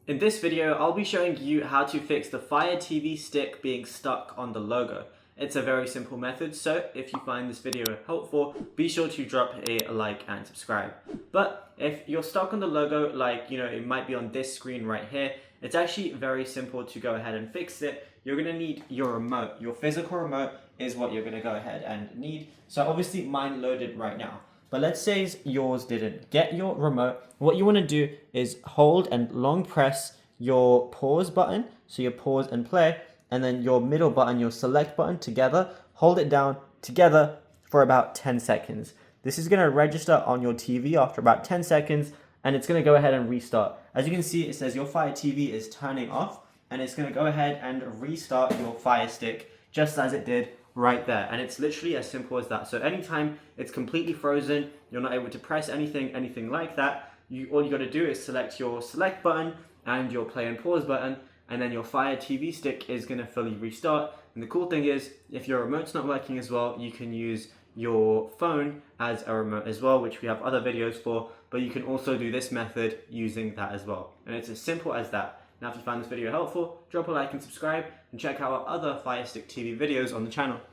In this video, I'll be showing you how to fix the Fire TV stick being stuck on the logo. It's a very simple method, so if you find this video helpful, be sure to drop a like and subscribe. But if you're stuck on the logo, it might be on this screen right here, it's actually very simple to go ahead and fix it. You're gonna need your remote. Your physical remote is what you're gonna go ahead and need. So obviously mine loaded right now. But let's say yours didn't. Get your remote. What you want to do is hold and long press your pause button. So you pause and play, and then your middle button, your select button together. Hold it down together for about 10 seconds. This is going to register on your TV after about 10 seconds, and it's going to go ahead and restart. As you can see, it says your Fire TV is turning off, and it's going to go ahead and restart your Fire Stick just as it did right there. And it's literally as simple as that. So anytime it's completely frozen, you're not able to press anything like that, all you got to do is select your select button and your play and pause button, and then your Fire TV stick is going to fully restart. And the cool thing is, if your remote's not working as well, you can use your phone as a remote as well, which we have other videos for, but you can also do this method using that as well. And it's as simple as that. Now, if you found this video helpful, drop a like and subscribe, and check out our other Fire Stick TV videos on the channel.